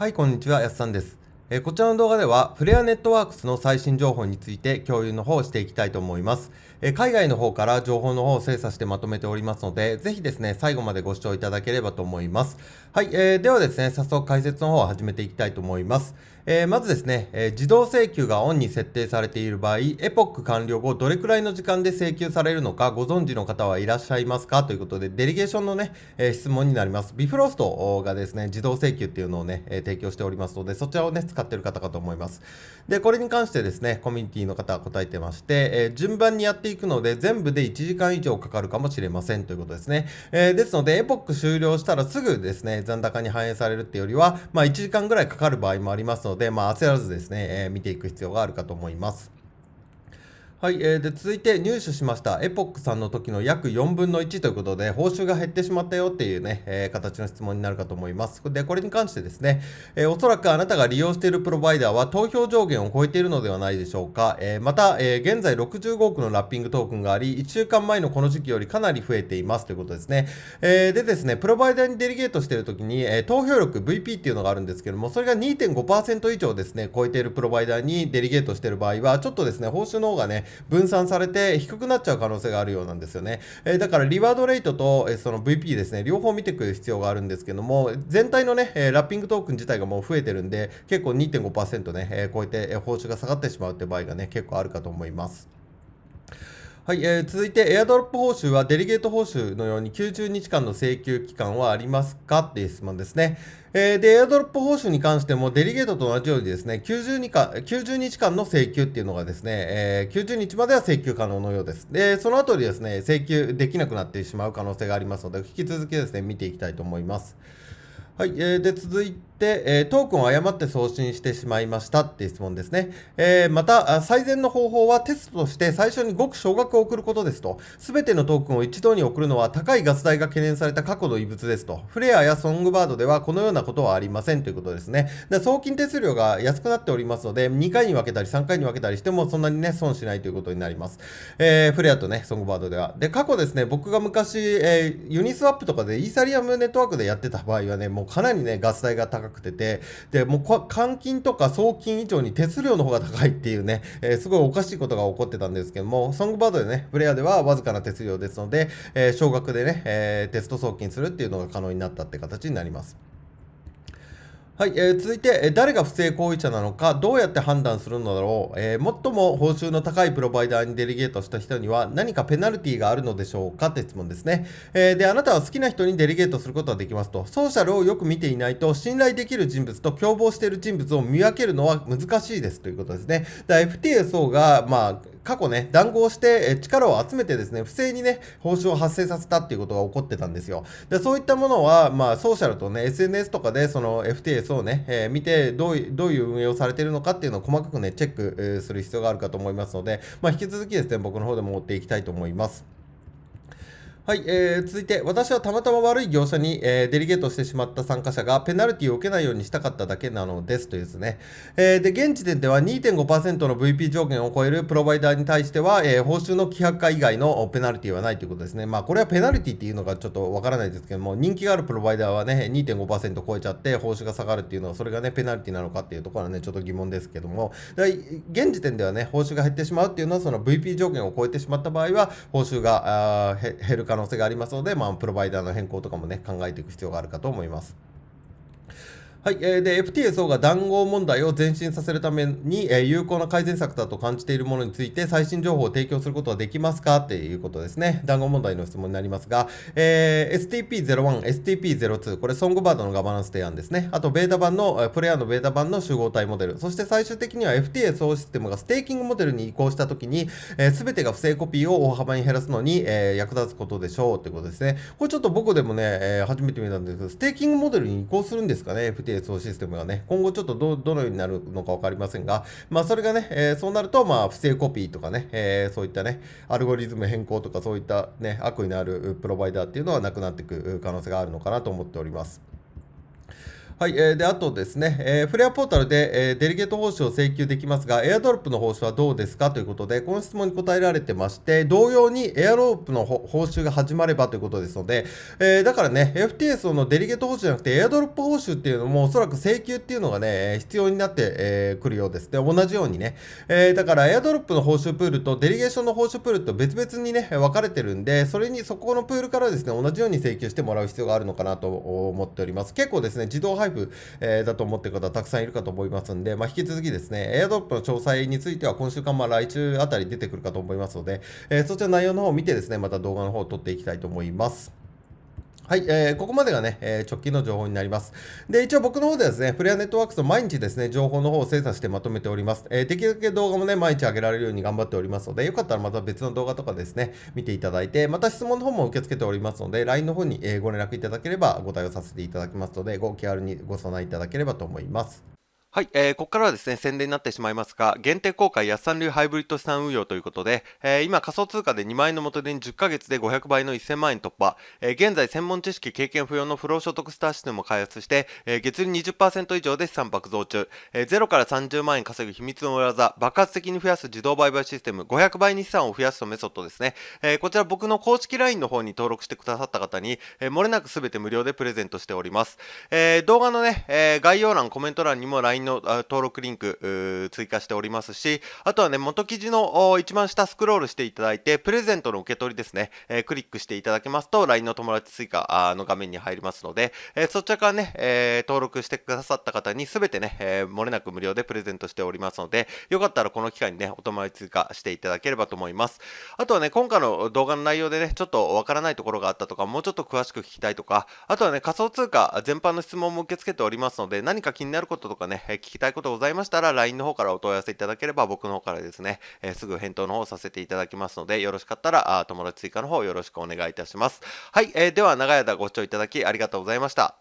はい、こんにちは、やすさんです。こちらの動画では、フレアネットワークスの最新情報について共有の方をしていきたいと思います。海外の方から情報の方を精査してまとめておりますので、ぜひですね、最後までご視聴いただければと思います。はい、ではですね、早速解説の方を始めていきたいと思います。まずですね、自動請求がオンに設定されている場合、エポック完了後、どれくらいの時間で請求されるのかご存知の方はいらっしゃいますかということで、デリゲーションのね、質問になります。ビフロストがですね、自動請求っていうのをね、提供しておりますので、そちらをね、使っている方かと思います。で、これに関してですね、コミュニティの方は答えてまして、順番にやっていくので、全部で1時間以上かかるかもしれませんということですね。ですので、エポック終了したらすぐですね、残高に反映されるっていうよりは、1時間ぐらいかかる場合もありますので、焦らずですね、見ていく必要があるかと思います。はい、で続いて入手しましたエポックさんの時の約4分の1ということで報酬が減ってしまったよっていうね、形の質問になるかと思います。でこれに関してですね、おそらくあなたが利用しているプロバイダーは投票上限を超えているのではないでしょうか。また、現在65億のラッピングトークンがあり1週間前のこの時期よりかなり増えていますということですね。でですねプロバイダーにデリゲートしている時に、投票力 VP っていうのがあるんですけども、それが 2.5% 以上ですね超えているプロバイダーにデリゲートしている場合はちょっとですね報酬の方がね分散されて低くなっちゃう可能性があるようなんですよね。だからリワードレートと、その VP ですね、両方見ていく必要があるんですけども、全体のね、ラッピングトークン自体がもう増えてるんで、結構2.5%ね、超えて、報酬が下がってしまうって場合がね、結構あるかと思います。はい、続いてエアドロップ報酬はデリゲート報酬のように90日間の請求期間はありますかっていう質問ですね。で、エアドロップ報酬に関してもデリゲートと同じようにですね、90日間の請求っていうのがですね、90日までは請求可能のようです。で、その後にですね、請求できなくなってしまう可能性がありますので、引き続きですね、見ていきたいと思います。はい、で続いて、トークンを誤って送信してしまいましたっていう質問ですね。また、最善の方法はテストとして最初にごく少額を送ることですと。すべてのトークンを一度に送るのは高いガス代が懸念された過去の異物ですと。フレアやソングバードではこのようなことはありませんということですね。で送金手数料が安くなっておりますので、2回に分けたり3回に分けたりしてもそんなにね、損しないということになります。フレアとね、ソングバードでは。で、過去ですね、僕が昔、ユニスワップとかでイーサリアムネットワークでやってた場合はね、もうかなりね、ガス代が高くて、で、もう換金とか送金以上に手数料の方が高いっていうね、すごいおかしいことが起こってたんですけども、ソングバードでね、フレアではわずかな手数料ですので、少額でね、テスト送金するっていうのが可能になったって形になります。はい、続いて、誰が不正行為者なのか、どうやって判断するのだろう、最も報酬の高いプロバイダーにデリゲートした人には何かペナルティがあるのでしょうかって質問ですね。で、あなたは好きな人にデリゲートすることはできますと。ソーシャルをよく見ていないと、信頼できる人物と共謀している人物を見分けるのは難しいですということですね。FTSO が、過去ね、談合して力を集めてですね、不正にね、報酬を発生させたっていうことが起こってたんですよ。で、そういったものは、ソーシャルとね、SNS とかで、その FTS をね、見てどういう運営をされているのかっていうのを細かくね、チェック、する必要があるかと思いますので、引き続きですね、僕の方でも追っていきたいと思います。はい、続いて、私はたまたま悪い業者に、デリゲートしてしまった参加者がペナルティを受けないようにしたかっただけなのですというですね。で、現時点では2.5%の VP 上限を超えるプロバイダーに対しては、報酬の希薄化以外のペナルティはないということですね。これはペナルティっていうのがちょっとわからないですけども、人気があるプロバイダーはね、2.5% 超えちゃって報酬が下がるっていうのは、それがね、ペナルティなのかっていうところはね、ちょっと疑問ですけども、現時点ではね、報酬が減ってしまうっていうのは、その VP 上限を超えてしまった場合は、報酬が減る可能性がありますので、プロバイダーの変更とかもね、考えていく必要があるかと思います。はい、で FTSO が談合問題を前進させるために、有効な改善策だと感じているものについて最新情報を提供することはできますかっていうことですね。談合問題の質問になりますが、STP01、STP02、これソングバードのガバナンス提案ですね。あとベータ版の、プレイヤーのベータ版の集合体モデル、そして最終的には FTSO システムがステーキングモデルに移行したときに、すべてが不正コピーを大幅に減らすのに、役立つことでしょうということですね。これちょっと僕でもね、初めて見たんですけど、ステーキングモデルに移行するんですかね、FTSO システムがね。今後ちょっとどのようになるのか分かりませんが、それがね、そうなると、不正コピーとかね、そういったね、アルゴリズム変更とかそういったね、悪意のあるプロバイダーっていうのはなくなっていく可能性があるのかなと思っております。はい、で、あとですね、フレアポータルで、デリゲート報酬を請求できますが、エアドロップの報酬はどうですかということで、この質問に答えられてまして、同様にエアドロップの報酬が始まればということですので、だからね、FTS のデリゲート報酬じゃなくて、エアドロップ報酬っていうのも、おそらく請求っていうのがね、必要になってくるようです。で、同じようにね、だからエアドロップの報酬プールとデリゲーションの報酬プールと別々にね、分かれてるんで、そこのプールからですね、同じように請求してもらう必要があるのかなと思っております。結構ですね、自動配布、だと思っている方たくさんいるかと思いますんで、引き続きですね、エアドロップの詳細については今週か来週あたり出てくるかと思いますので、そちらの内容の方を見てですね、また動画の方を撮っていきたいと思います。はい、ここまでがね、直近の情報になります。で、一応僕の方ではですね、フレアネットワークスの毎日ですね、情報の方を精査してまとめております。できるだけ動画もね、毎日上げられるように頑張っておりますので、よかったらまた別の動画とかですね、見ていただいて、また質問の方も受け付けておりますので、LINE の方にご連絡いただければご対応させていただきますので、ご気軽にご相談いただければと思います。はい、ここからはですね、宣伝になってしまいますが、限定公開安産流ハイブリッド資産運用ということで、今仮想通貨で2万円の元手に10ヶ月で500倍の1000万円突破、現在専門知識経験不要の不労所得スターシステムを開発して、月利20%以上で資産爆増中、0から30万円稼ぐ秘密の裏技、爆発的に増やす自動売買システム、500倍に資産を増やすとメソッドですね。こちら僕の公式 LINE の方に登録してくださった方に、漏れなく全て無料でプレゼントしております。動画のね、概要欄、コメント欄にも LINEの登録リンク追加しておりますし、あとはね、元記事の一番下スクロールしていただいて、プレゼントの受け取りですね、クリックしていただけますと、LINE の友達追加の画面に入りますので、そちらからね、登録してくださった方に全てね、漏れなく無料でプレゼントしておりますので、よかったらこの機会にね、お友達追加していただければと思います。あとはね、今回の動画の内容でね、ちょっとわからないところがあったとか、もうちょっと詳しく聞きたいとか、あとはね、仮想通貨全般の質問も受け付けておりますので、何か気になることとかね、聞きたいことございましたら、LINE の方からお問い合わせいただければ、僕の方からですね、すぐ返答の方させていただきますので、よろしかったら、友達追加の方よろしくお願いいたします。はい、では長い間ご視聴いただきありがとうございました。